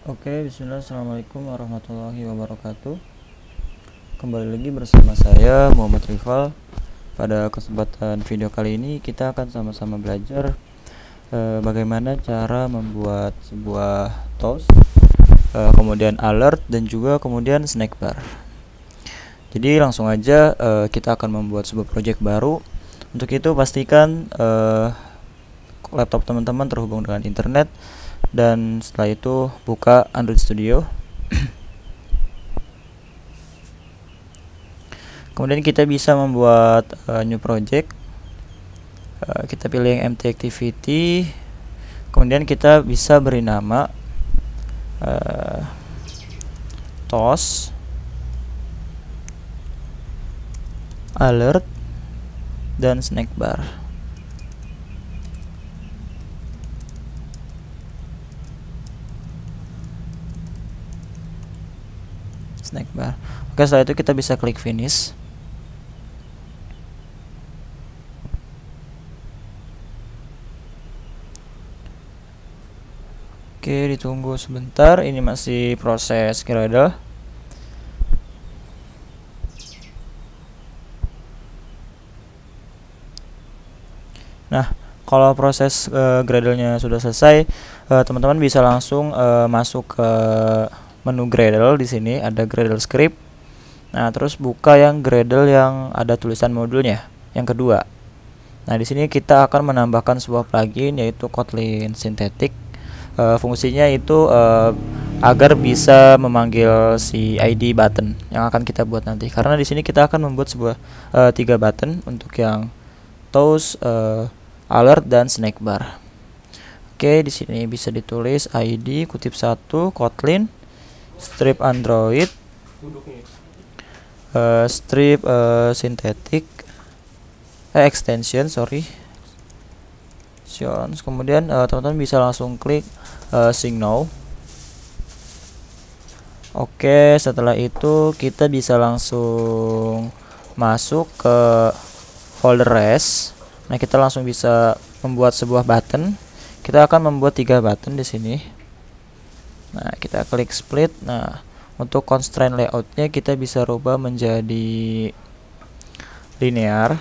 Oke, bismillah, assalamualaikum warahmatullahi wabarakatuh. Kembali lagi bersama saya Muhammad Rival. Pada kesempatan video kali ini kita akan sama-sama belajar bagaimana cara membuat sebuah toast, kemudian alert dan juga kemudian snack bar. Jadi langsung aja kita akan membuat sebuah project baru. Untuk itu pastikan laptop teman-teman terhubung dengan internet. Dan setelah itu buka Android Studio. Kemudian kita bisa membuat new project. Kita pilih yang empty activity. Kemudian kita bisa beri nama toast alert dan snack bar. Oke, setelah itu kita bisa klik finish. Oke, ditunggu sebentar, ini masih proses Gradle. Nah, kalau proses Gradle-nya sudah selesai, teman-teman bisa langsung masuk ke menu Gradle. Di sini ada Gradle script. Nah, terus buka yang Gradle yang ada tulisan modulnya yang kedua. Nah, di sini kita akan menambahkan sebuah plugin yaitu Kotlin Synthetic. Fungsinya itu agar bisa memanggil si ID button yang akan kita buat nanti. Karena di sini kita akan membuat sebuah 3 button untuk yang toast, alert dan snack bar. Oke, di sini bisa ditulis ID kutip 1 Kotlin strip Android strip synthetic extension kemudian teman-teman bisa langsung klik sync now. Oke, setelah itu kita bisa langsung masuk ke folder res. Nah, kita langsung bisa membuat sebuah button. Kita akan membuat 3 button di sini. Nah, kita klik split. Nah, untuk constraint layoutnya kita bisa rubah menjadi linear.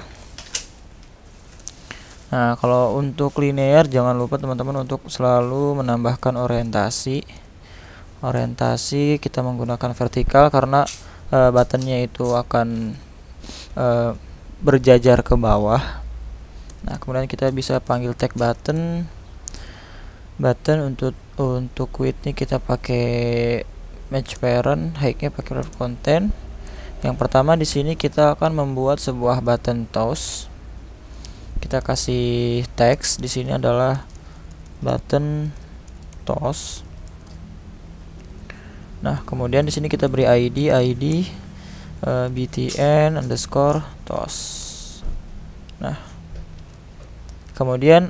Nah, kalau untuk linear jangan lupa teman-teman untuk selalu menambahkan orientasi. Kita menggunakan vertikal karena buttonnya itu akan berjajar ke bawah. Nah, kemudian kita bisa panggil tag button untuk width-nya kita pakai match parent, height-nya pakai wrap content. Yang pertama di sini kita akan membuat sebuah button toast. Kita kasih teks di sini adalah button toast. Nah, kemudian di sini kita beri ID btn underscore toast. Nah, kemudian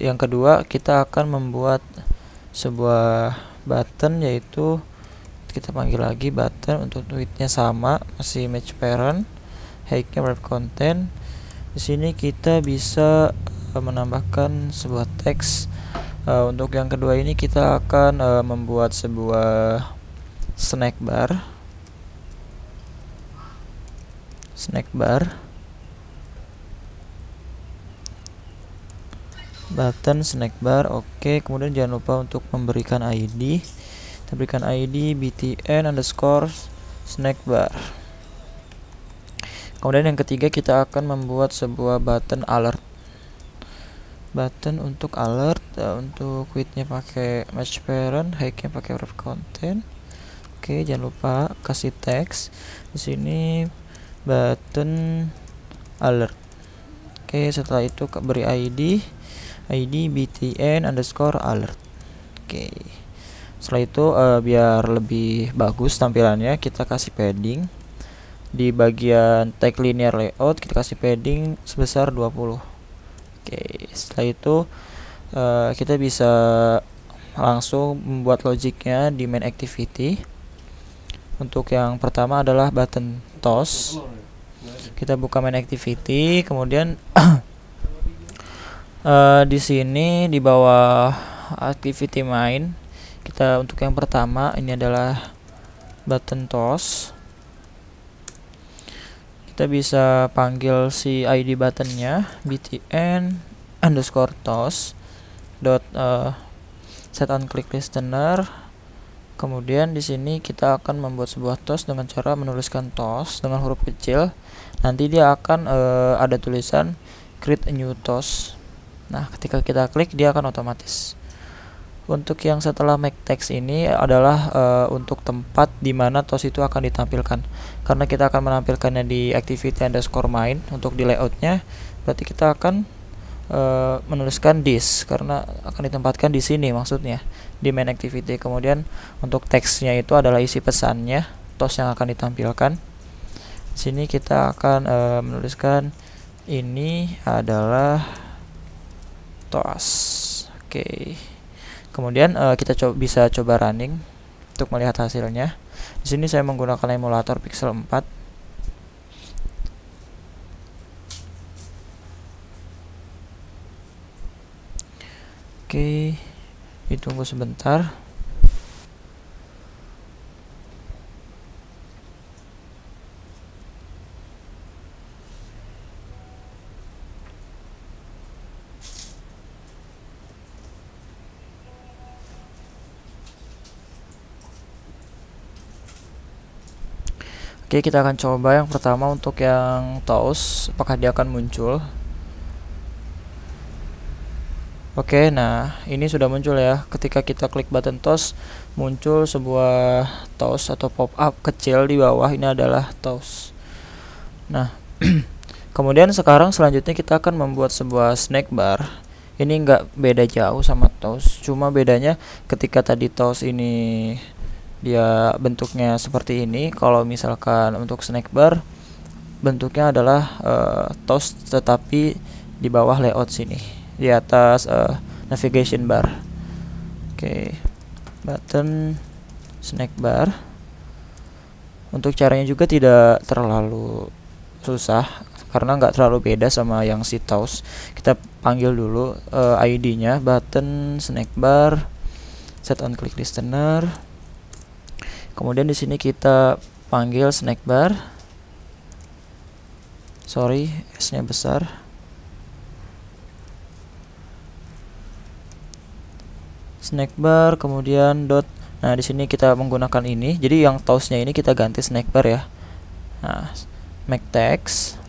yang kedua kita akan membuat sebuah button yaitu kita panggil lagi button untuk width-nya sama, masih match parent, height-nya wrap content. Di sini kita bisa menambahkan sebuah teks. Untuk yang kedua ini kita akan membuat sebuah snack bar. Button snack bar. Oke, kemudian jangan lupa untuk memberikan ID. Kita berikan ID btn underscore snack bar. Kemudian yang ketiga kita akan membuat sebuah button alert. Button untuk alert, untuk width-nya pakai match parent, height-nya pakai wrap content. Oke, jangan lupa kasih teks di sini button alert. Oke, setelah itu beri ID btn underscore alert. Oke, setelah itu biar lebih bagus tampilannya kita kasih padding. Di bagian tag linear layout kita kasih padding sebesar 20. Oke, setelah itu kita bisa langsung membuat logiknya di main activity. Untuk yang pertama adalah button toast. Kita buka main activity, kemudian di sini di bawah activity main Untuk yang pertama ini adalah button toss. Kita bisa panggil si ID buttonnya btn underscore toss dot set on click listener. Kemudian di sini kita akan membuat sebuah toss dengan cara menuliskan toss dengan huruf kecil. Nanti dia akan ada tulisan create a new toss. Nah, ketika kita klik dia akan otomatis. Untuk yang setelah make text ini adalah untuk tempat di mana toss itu akan ditampilkan. Karena kita akan menampilkannya di activity underscore main untuk di layoutnya, berarti kita akan menuliskan this karena akan ditempatkan di sini, maksudnya di main activity. Kemudian untuk teksnya itu adalah isi pesannya, toss yang akan ditampilkan. Di sini kita akan menuliskan ini adalah toss. Oke. Kemudian kita bisa coba running untuk melihat hasilnya. Di sini saya menggunakan emulator Pixel 4. Oke, ditunggu sebentar. Oke, kita akan coba yang pertama untuk yang toss, apakah dia akan muncul. Oke, nah ini sudah muncul ya. Ketika kita klik button toss, muncul sebuah toss atau pop up kecil di bawah. Ini adalah toss. Nah, kemudian selanjutnya kita akan membuat sebuah snack bar. Ini nggak beda jauh sama toss, cuma bedanya ketika tadi toss ini dia bentuknya seperti ini. Kalau misalkan untuk snack bar bentuknya adalah toss tetapi di bawah layout sini, di atas navigation bar. Oke, button snack bar. Untuk caranya juga tidak terlalu susah karena nggak terlalu beda sama yang si toss. Kita panggil dulu ID-nya button snack bar set on click listener. Kemudian di sini kita panggil snack bar. Sorry, S-nya besar. Snack bar, kemudian dot. Nah, di sini kita menggunakan ini. Jadi yang toss-nya ini kita ganti snack bar ya. Nah, make text.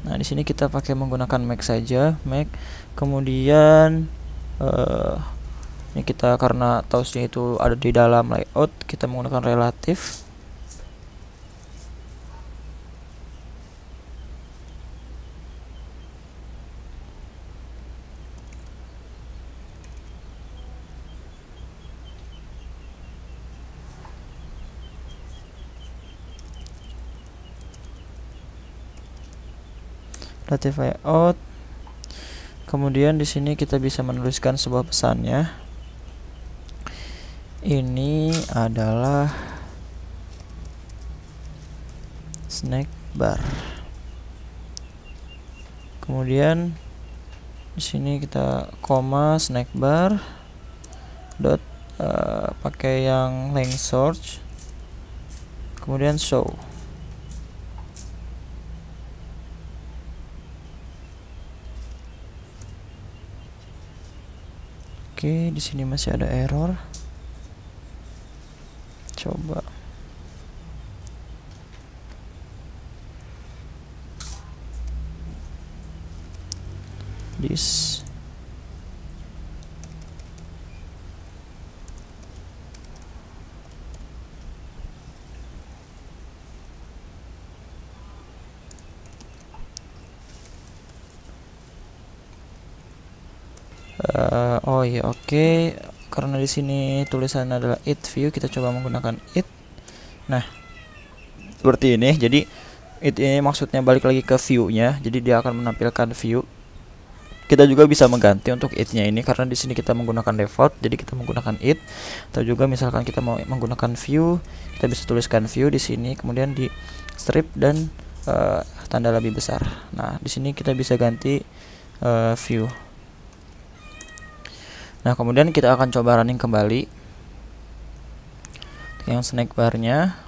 Nah, di sini kita pakai menggunakan make saja, make. Kemudian ini kita karena tossnya itu ada di dalam layout, kita menggunakan relatif. Relatif layout. Kemudian di sini kita bisa menuliskan sebuah pesannya. Ini adalah snack bar. Kemudian di sini kita koma snack bar dot pakai yang length search. Kemudian show. Oke, di sini masih ada error. Coba. This. Oh iya, oke. Karena di sini tulisannya adalah it view, kita coba menggunakan it. Nah, seperti ini. Jadi it ini maksudnya balik lagi ke view-nya. Jadi dia akan menampilkan view. Kita juga bisa mengganti untuk it-nya ini karena di sini kita menggunakan default, jadi kita menggunakan it. Atau juga misalkan kita mau menggunakan view, kita bisa tuliskan view di sini, kemudian di strip dan tanda lebih besar. Nah, di sini kita bisa ganti view. Nah, kemudian kita akan coba running kembali yang snack barnya.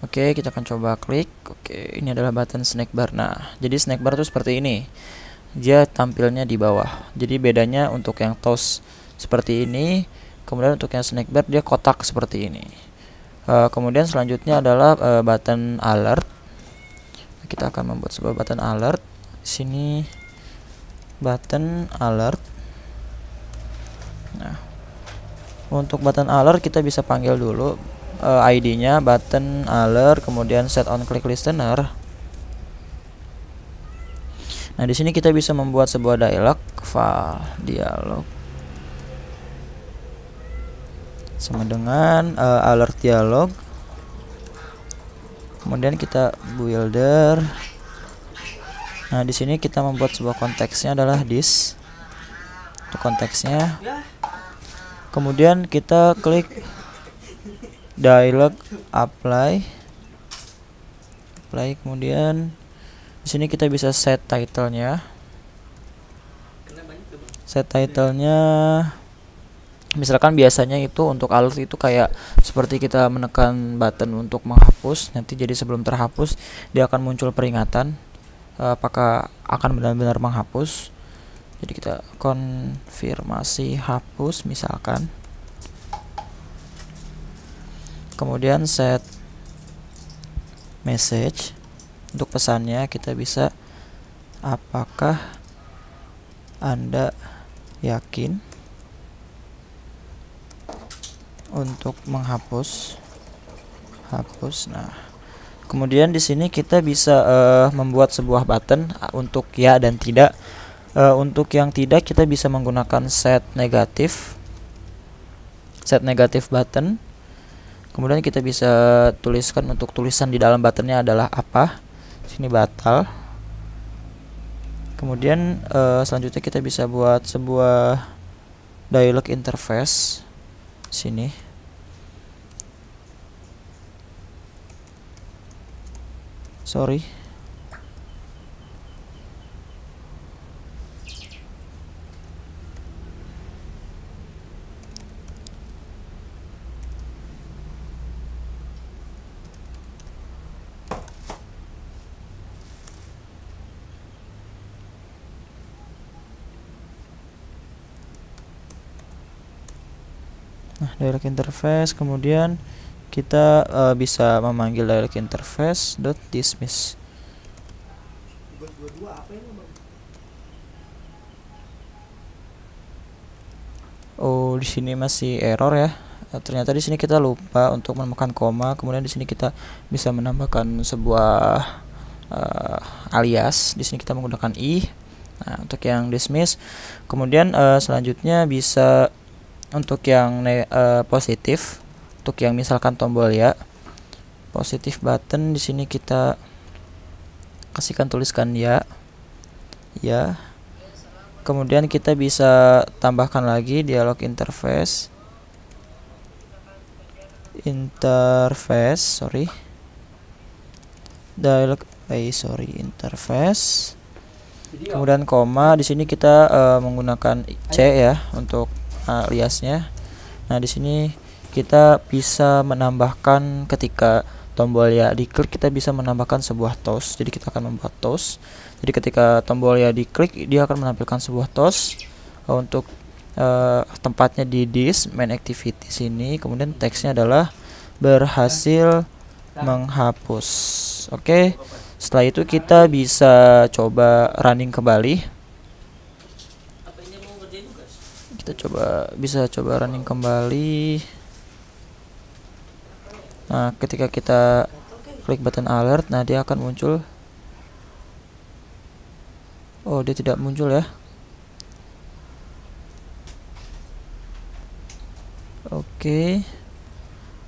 Oke, kita akan coba klik. Oke, ini adalah button snack bar. Nah, jadi snack bar itu seperti ini. Dia tampilnya di bawah. Jadi bedanya untuk yang toast seperti ini, kemudian untuk yang snack bar dia kotak seperti ini. Kemudian selanjutnya adalah button alert. Kita akan membuat sebuah button alert. Di sini button alert. Nah, untuk button alert kita bisa panggil dulu ID-nya button alert, kemudian set on click listener. Nah, di sini kita bisa membuat sebuah dialog, file dialog sama dengan alert dialog. Kemudian kita builder. Nah, di sini kita membuat sebuah konteksnya adalah this. Untuk konteksnya. Kemudian kita klik dialog apply. Kemudian di sini kita bisa set title-nya. Misalkan biasanya itu untuk alert itu kayak seperti kita menekan button untuk menghapus, nanti jadi sebelum terhapus dia akan muncul peringatan apakah akan benar-benar menghapus. Jadi kita konfirmasi hapus misalkan. Kemudian set message. Untuk pesannya kita bisa apakah Anda yakin untuk menghapus. Nah, kemudian di sini kita bisa membuat sebuah button untuk ya dan tidak. Untuk yang tidak kita bisa menggunakan set negatif button. Kemudian kita bisa tuliskan untuk tulisan di dalam buttonnya adalah apa. Sini batal. Kemudian selanjutnya kita bisa buat sebuah dialog interface sini. Sorry. Nah, dialog interface, kemudian kita bisa memanggil dialog interface .dismiss. Oh, di sini masih error ya. Ternyata di sini kita lupa untuk menemukan koma. Kemudian di sini kita bisa menambahkan sebuah alias. Di sini kita menggunakan i. Nah, untuk yang dismiss. Kemudian selanjutnya bisa untuk yang positif, untuk yang misalkan tombol ya, positif button di sini kita kasihkan tuliskan ya. Kemudian kita bisa tambahkan lagi dialog interface. Interface. Kemudian koma, di sini kita menggunakan C ya untuk aliasnya. Nah, di sini kita bisa menambahkan ketika tombol ya diklik kita bisa menambahkan sebuah toast. Jadi kita akan membuat toast. Jadi ketika tombol ya diklik dia akan menampilkan sebuah toast untuk tempatnya di this main activity sini. Kemudian teksnya adalah berhasil menghapus. Oke. Setelah itu kita bisa coba running kembali. Kita bisa coba running kembali. Nah, ketika kita klik button alert, nah dia akan muncul. Oh, dia tidak muncul ya. Oke.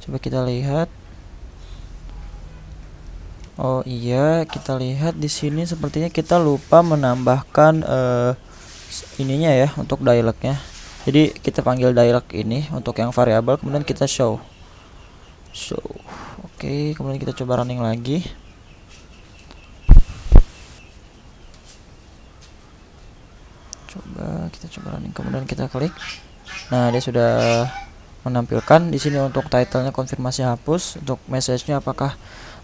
Coba kita lihat. Oh iya, kita lihat di sini sepertinya kita lupa menambahkan ininya ya untuk dialognya. Jadi kita panggil dialog ini untuk yang variabel, kemudian kita show. Oke, kemudian kita coba running lagi. kita coba running, kemudian kita klik. Nah, dia sudah menampilkan di sini untuk titlenya konfirmasi hapus, untuk message-nya apakah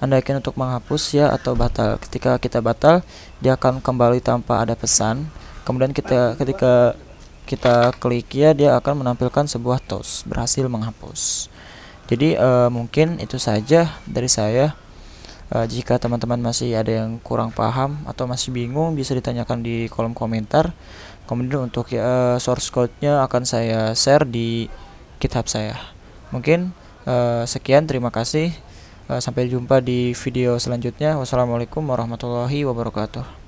Anda yakin untuk menghapus ya atau batal. Ketika kita batal, dia akan kembali tanpa ada pesan. Kemudian ketika kita klik ya, dia akan menampilkan sebuah toast berhasil menghapus. Jadi mungkin itu saja dari saya. Jika teman-teman masih ada yang kurang paham atau masih bingung, bisa ditanyakan di kolom komentar. Kemudian untuk source code-nya akan saya share di GitHub saya. Mungkin sekian, terima kasih. Sampai jumpa di video selanjutnya. Wassalamualaikum warahmatullahi wabarakatuh.